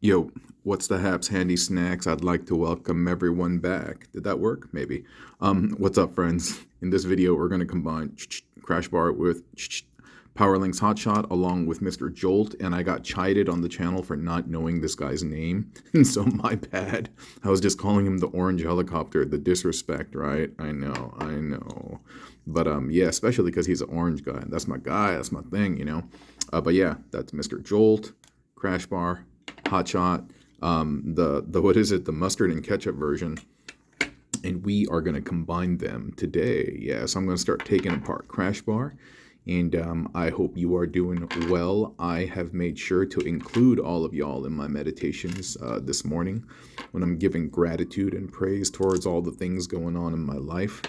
Yo, what's the haps, handy snacks? I'd like to welcome everyone back. Did that work? Maybe. What's up, friends? In this video, we're going to combine Crashbar with Powerlink's Hotshot along with Mr. Jolt, and I got chided on the channel for not knowing this guy's name, and so my bad. I was just calling him the orange helicopter, the disrespect, right? I know. But yeah, especially because he's an orange guy. That's my guy, that's my thing, you know? But yeah, that's Mr. Jolt, Crashbar, Hotshot, the what is it? The mustard and ketchup version, and we are going to combine them today. Yeah, so I'm going to start taking apart Crashbar, and I hope you are doing well. I have made sure to include all of y'all in my meditations this morning when I'm giving gratitude and praise towards all the things going on in my life.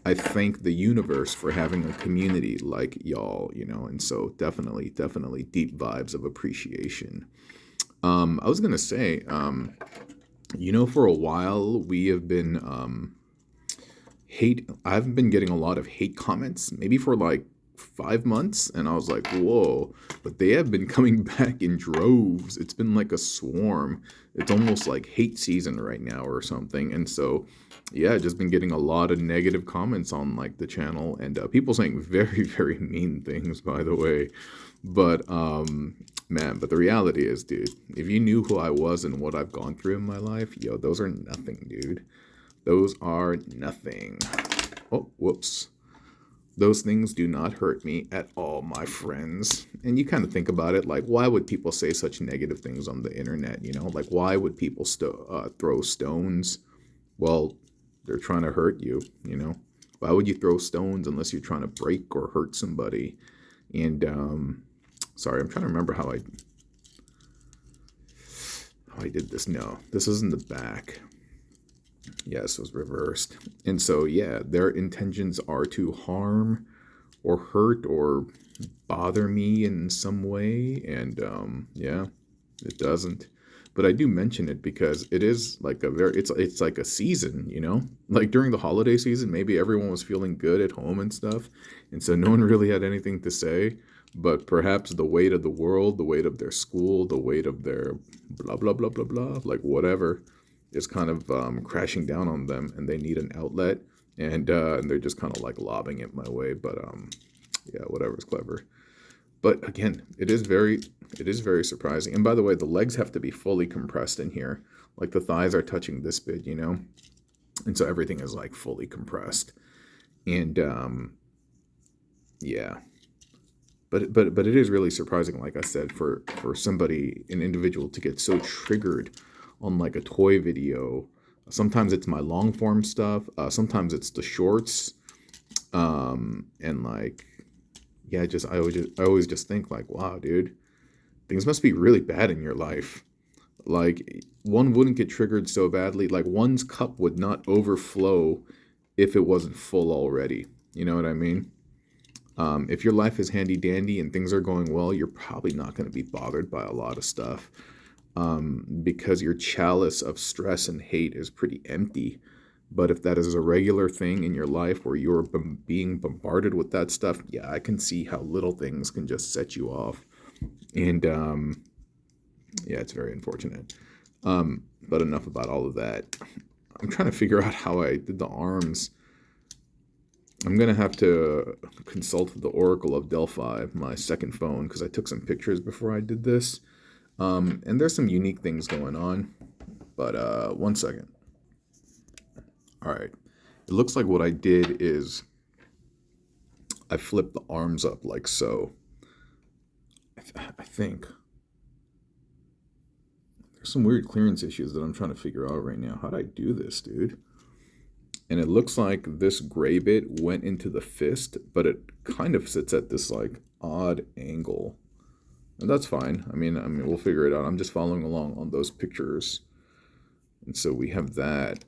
I thank the universe for having a community like y'all, you know, and so definitely deep vibes of appreciation. I was gonna say, for a while we have been hate. I've been getting a lot of hate comments, maybe for like 5 months, and I was like, whoa! But they have been coming back in droves. It's been like a swarm. It's almost like hate season right now or something, and so. Yeah, just been getting a lot of negative comments on like the channel and people saying very, very mean things, by the way. But man, but the reality is, dude, if you knew who I was and what I've gone through in my life, yo, those are nothing, dude. Those are nothing. Oh, whoops. Those things do not hurt me at all, my friends. And you kind of think about it, like, why would people say such negative things on the internet? You know, like, why would people throw stones? Well, they're trying to hurt you, you know? Why would you throw stones unless you're trying to break or hurt somebody? And sorry, I'm trying to remember how I did this. No, this is in the back. Yes, it was reversed. And so yeah, their intentions are to harm or hurt or bother me in some way. And yeah, it doesn't. But I do mention it because it is like it's like a season, you know? Like during the holiday season, maybe everyone was feeling good at home and stuff, and so no one really had anything to say, but perhaps the weight of the world, the weight of their school, the weight of their blah blah blah blah blah, like whatever, is kind of crashing down on them, and they need an outlet, and they're just kind of like lobbing it my way, but yeah, whatever's clever. But again, it is very surprising. And by the way, the legs have to be fully compressed in here. Like the thighs are touching this bit, you know? And so everything is like fully compressed. And yeah. But it is really surprising, like I said, for somebody, an individual to get so triggered on like a toy video. Sometimes it's my long form stuff, sometimes it's the shorts. And like yeah, I always just think like, wow, dude, things must be really bad in your life. Like one wouldn't get triggered so badly. Like one's cup would not overflow if it wasn't full already. You know what I mean? If your life is handy dandy and things are going well, you're probably not going to be bothered by a lot of stuff because your chalice of stress and hate is pretty empty. But if that is a regular thing in your life where you're being bombarded with that stuff, yeah, I can see how little things can just set you off. And yeah, it's very unfortunate. But enough about all of that. I'm trying to figure out how I did the arms. I'm going to have to consult the Oracle of Delphi, my second phone, because I took some pictures before I did this. And there's some unique things going on. But one second. All right. It looks like what I did is I flipped the arms up like so. I think there's some weird clearance issues that I'm trying to figure out right now. How'd I do this, dude? And it looks like this gray bit went into the fist, but it kind of sits at this like odd angle. And that's fine. I mean, we'll figure it out. I'm just following along on those pictures. And so we have that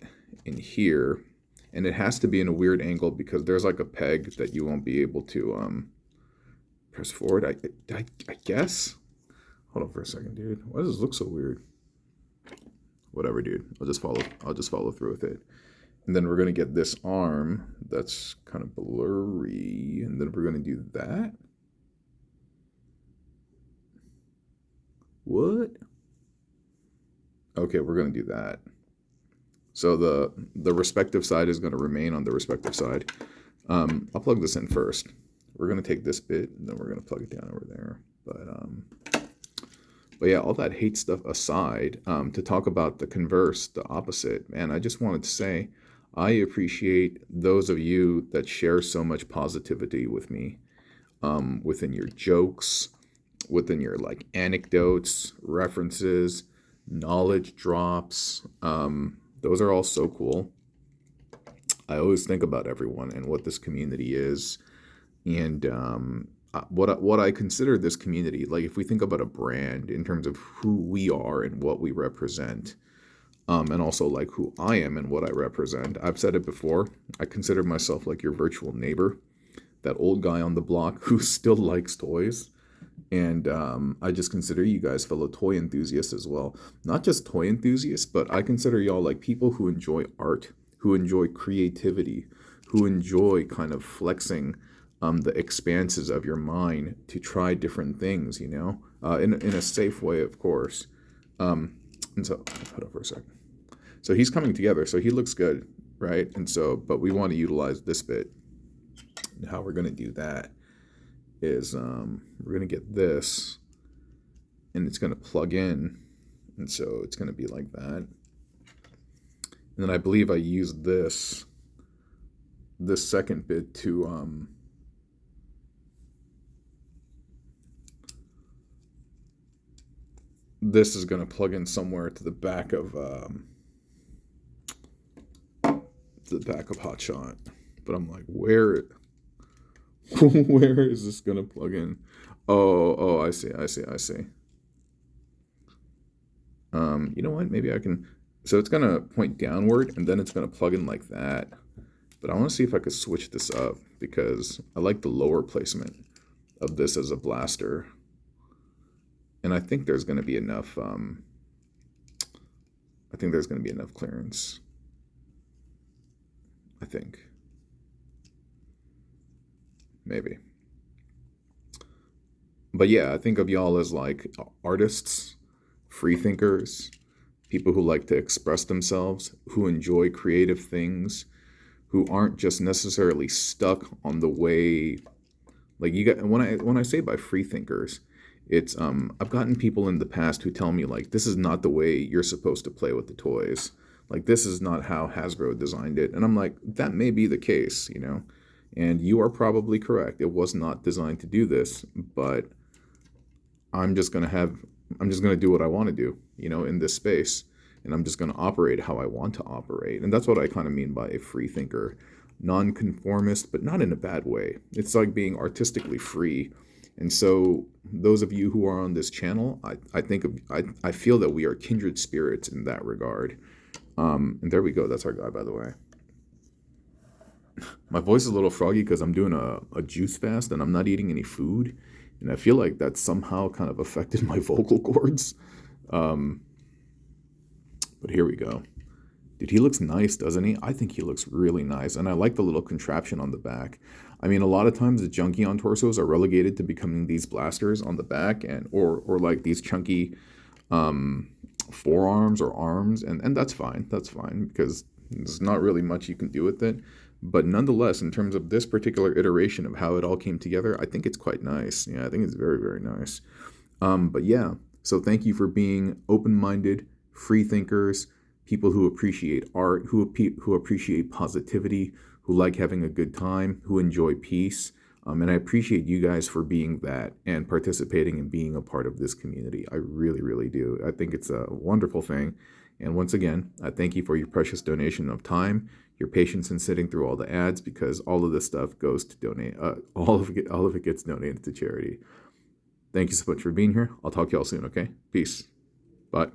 in here. And it has to be in a weird angle because there's like a peg that you won't be able to press forward. I guess. Hold on for a second, dude. Why does this look so weird? Whatever, dude. I'll just follow through with it. And then we're gonna get this arm that's kind of blurry, and then we're gonna do that. What? Okay, we're going to do that. So the respective side is going to remain on the respective side. I'll plug this in first. We're going to take this bit, and then we're going to plug it down over there. But yeah, all that hate stuff aside, to talk about the converse, the opposite, man, I just wanted to say I appreciate those of you that share so much positivity with me, within your jokes, within your like anecdotes, references, knowledge drops. Those are all so cool. I always think about everyone and what this community is, and what I consider this community. Like if we think about a brand in terms of who we are and what we represent, and also like who I am and what I represent. I've said it before. I consider myself like your virtual neighbor, that old guy on the block who still likes toys. And I just consider you guys fellow toy enthusiasts as well. Not just toy enthusiasts, but I consider y'all like people who enjoy art, who enjoy creativity, who enjoy kind of flexing the expanses of your mind to try different things, you know, in a safe way, of course. And so, hold on for a second. So he's coming together, so he looks good, right? And so, but we want to utilize this bit. And how we're going to do that is we're going to get this, and it's going to plug in, and so it's going to be like that. And then I believe I used this second bit to this is going to plug in somewhere to the back of Hotshot, but I'm like, where is this gonna plug in? Oh, I see. You know what? Maybe I can. So it's gonna point downward, and then it's gonna plug in like that. But I want to see if I could switch this up because I like the lower placement of this as a blaster, and I think there's gonna be enough. I think there's gonna be enough clearance. I think. Maybe. But yeah, I think of y'all as like artists, free thinkers, people who like to express themselves, who enjoy creative things, who aren't just necessarily stuck on the way. Like you got when I say by free thinkers, it's I've gotten people in the past who tell me like this is not the way you're supposed to play with the toys. Like this is not how Hasbro designed it. And I'm like, that may be the case, you know. And you are probably correct. It was not designed to do this, but I'm just going to do what I want to do, you know, in this space. And I'm just going to operate how I want to operate. And that's what I kind of mean by a free thinker. Non-conformist, but not in a bad way. It's like being artistically free. And so those of you who are on this channel, I feel that we are kindred spirits in that regard. And there we go. That's our guy, by the way. My voice is a little froggy because I'm doing a juice fast and I'm not eating any food. And I feel like that somehow kind of affected my vocal cords. But here we go. Dude, he looks nice, doesn't he? I think he looks really nice. And I like the little contraption on the back. I mean, a lot of times the Junkion torsos are relegated to becoming these blasters on the back and or like these chunky forearms or arms. And that's fine. That's fine because there's not really much you can do with it. But nonetheless, in terms of this particular iteration of how it all came together, I think it's quite nice. Yeah, I think it's very, very nice. But yeah, so thank you for being open-minded, free thinkers, people who appreciate art, who appreciate positivity, who like having a good time, who enjoy peace. And I appreciate you guys for being that and participating and being a part of this community. I really, really do. I think it's a wonderful thing. And once again, I thank you for your precious donation of time, your patience in sitting through all the ads, because all of this stuff goes to donate. All of it gets donated to charity. Thank you so much for being here. I'll talk to y'all soon, okay? Peace. Bye.